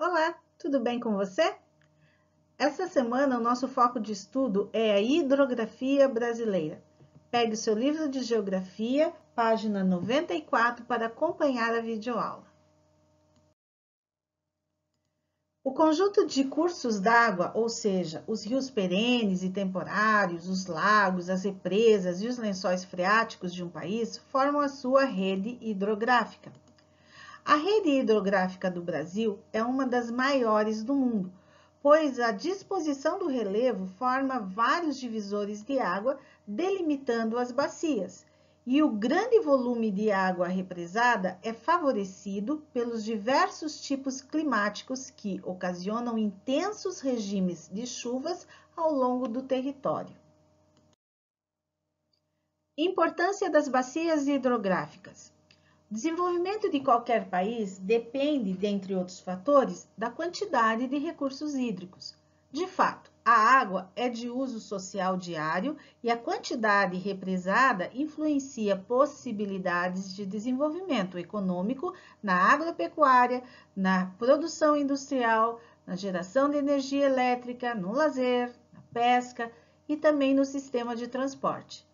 Olá, tudo bem com você? Essa semana o nosso foco de estudo é a hidrografia brasileira. Pegue o seu livro de geografia, página 94, para acompanhar a videoaula. O conjunto de cursos d'água, ou seja, os rios perenes e temporários, os lagos, as represas e os lençóis freáticos de um país, formam a sua rede hidrográfica. A rede hidrográfica do Brasil é uma das maiores do mundo, pois a disposição do relevo forma vários divisores de água, delimitando as bacias, e o grande volume de água represada é favorecido pelos diversos tipos climáticos que ocasionam intensos regimes de chuvas ao longo do território. Importância das bacias hidrográficas. O desenvolvimento de qualquer país depende, dentre outros fatores, da quantidade de recursos hídricos. De fato, a água é de uso social diário e a quantidade represada influencia possibilidades de desenvolvimento econômico na agropecuária, na produção industrial, na geração de energia elétrica, no lazer, na pesca e também no sistema de transporte.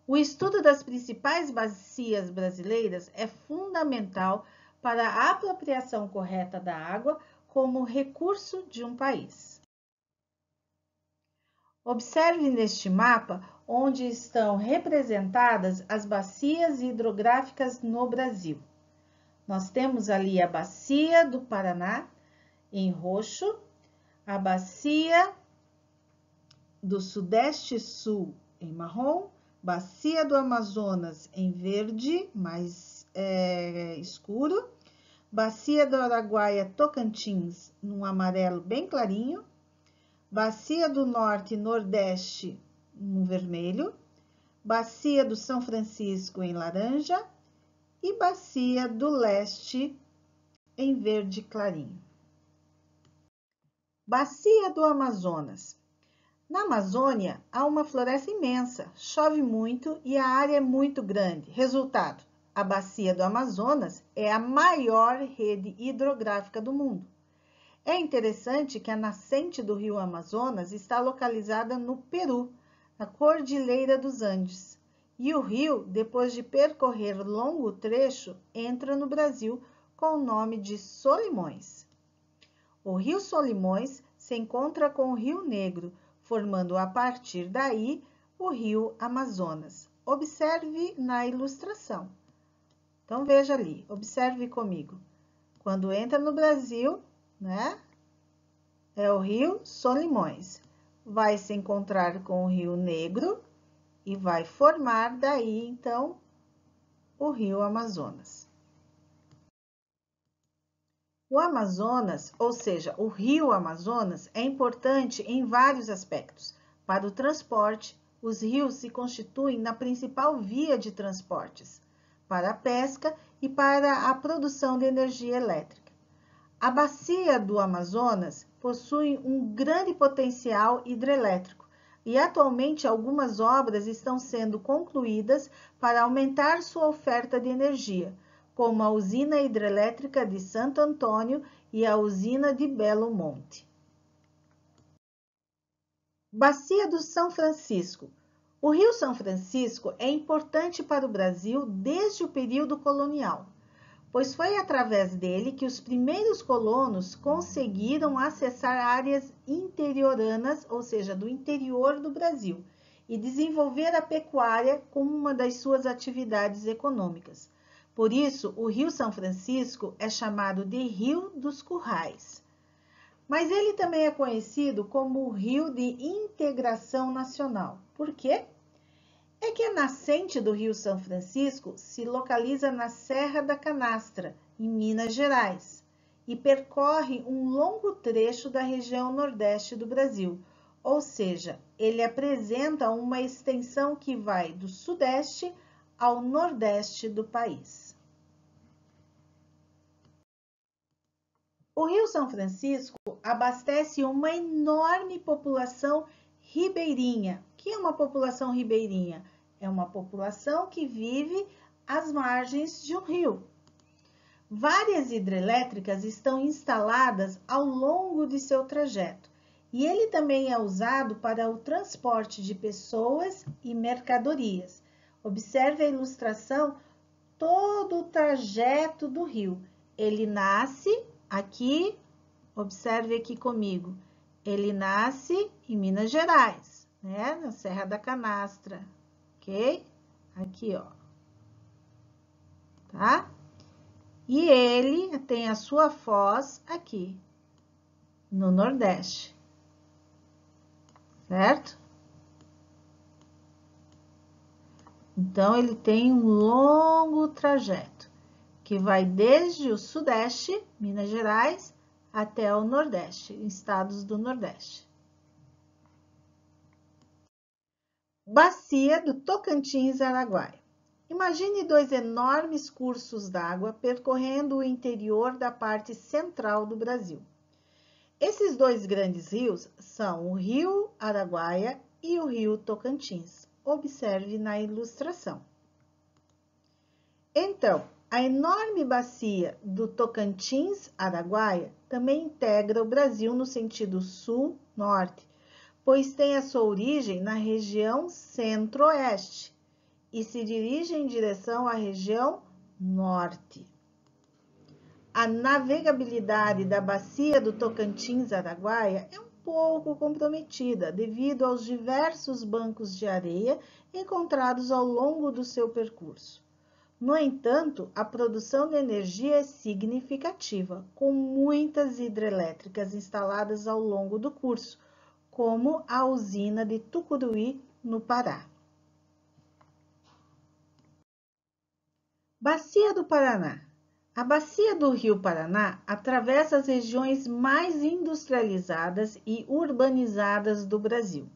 O estudo das principais bacias brasileiras é fundamental para a apropriação correta da água como recurso de um país. Observe neste mapa onde estão representadas as bacias hidrográficas no Brasil. Nós temos ali a bacia do Paraná em roxo, a bacia do Sudeste Sul em marrom, Bacia do Amazonas em verde, mais escuro. Bacia do Araguaia-Tocantins, num amarelo bem clarinho. Bacia do Norte e Nordeste, no vermelho. Bacia do São Francisco em laranja. E Bacia do Leste em verde clarinho. Bacia do Amazonas. Na Amazônia, há uma floresta imensa, chove muito e a área é muito grande. Resultado, a Bacia do Amazonas é a maior rede hidrográfica do mundo. É interessante que a nascente do rio Amazonas está localizada no Peru, na Cordilheira dos Andes. E o rio, depois de percorrer longo trecho, entra no Brasil com o nome de Solimões. O rio Solimões se encontra com o Rio Negro, formando a partir daí o rio Amazonas. Observe na ilustração. Então, veja ali, observe comigo. Quando entra no Brasil, né, é o rio Solimões. Vai se encontrar com o Rio Negro e vai formar daí, então, o rio Amazonas. O Amazonas, ou seja, o rio Amazonas, é importante em vários aspectos. Para o transporte, os rios se constituem na principal via de transportes, para a pesca e para a produção de energia elétrica. A bacia do Amazonas possui um grande potencial hidrelétrico e atualmente algumas obras estão sendo concluídas para aumentar sua oferta de energia, como a usina hidrelétrica de Santo Antônio e a usina de Belo Monte. Bacia do São Francisco. O Rio São Francisco é importante para o Brasil desde o período colonial, pois foi através dele que os primeiros colonos conseguiram acessar áreas interioranas, ou seja, do interior do Brasil, e desenvolver a pecuária como uma das suas atividades econômicas. Por isso, o Rio São Francisco é chamado de Rio dos Currais. Mas ele também é conhecido como o Rio de Integração Nacional. Por quê? É que a nascente do Rio São Francisco se localiza na Serra da Canastra, em Minas Gerais, e percorre um longo trecho da região nordeste do Brasil, ou seja, ele apresenta uma extensão que vai do sudeste ao nordeste do país. O Rio São Francisco abastece uma enorme população ribeirinha. O que é uma população ribeirinha? É uma população que vive às margens de um rio. Várias hidrelétricas estão instaladas ao longo de seu trajeto e ele também é usado para o transporte de pessoas e mercadorias. Observe a ilustração, todo o trajeto do rio. Ele nasce aqui, observe aqui comigo, ele nasce em Minas Gerais, né? Na Serra da Canastra, ok? Aqui, ó, tá? E ele tem a sua foz aqui, no Nordeste, certo? Então, ele tem um longo trajeto, que vai desde o Sudeste, Minas Gerais, até o Nordeste, estados do Nordeste. Bacia do Tocantins-Araguaia. Imagine dois enormes cursos d'água percorrendo o interior da parte central do Brasil. Esses dois grandes rios são o Rio Araguaia e o Rio Tocantins. Observe na ilustração. Então, a enorme bacia do Tocantins-Araguaia também integra o Brasil no sentido sul-norte, pois tem a sua origem na região centro-oeste e se dirige em direção à região norte. A navegabilidade da bacia do Tocantins-Araguaia é um pouco comprometida devido aos diversos bancos de areia encontrados ao longo do seu percurso. No entanto, a produção de energia é significativa, com muitas hidrelétricas instaladas ao longo do curso, como a usina de Tucuruí, no Pará. Bacia do Paraná. A bacia do Rio Paraná atravessa as regiões mais industrializadas e urbanizadas do Brasil.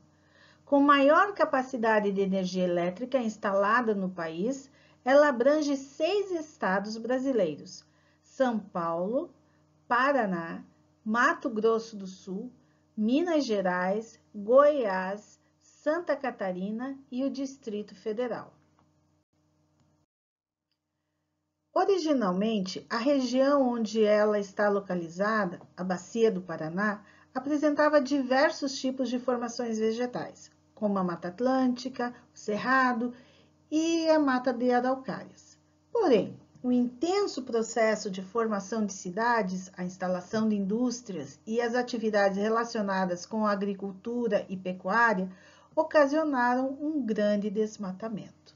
Com maior capacidade de energia elétrica instalada no país, ela abrange 6 estados brasileiros: São Paulo, Paraná, Mato Grosso do Sul, Minas Gerais, Goiás, Santa Catarina e o Distrito Federal. Originalmente, a região onde ela está localizada, a Bacia do Paraná, apresentava diversos tipos de formações vegetais, como a Mata Atlântica, o Cerrado e a Mata de Araucárias. Porém, o intenso processo de formação de cidades, a instalação de indústrias e as atividades relacionadas com a agricultura e pecuária ocasionaram um grande desmatamento.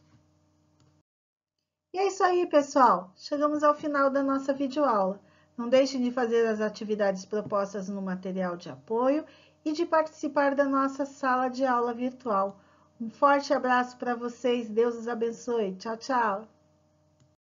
E é isso aí, pessoal! Chegamos ao final da nossa videoaula. Não deixem de fazer as atividades propostas no material de apoio e de participar da nossa sala de aula virtual. Um forte abraço para vocês, Deus os abençoe. Tchau, tchau!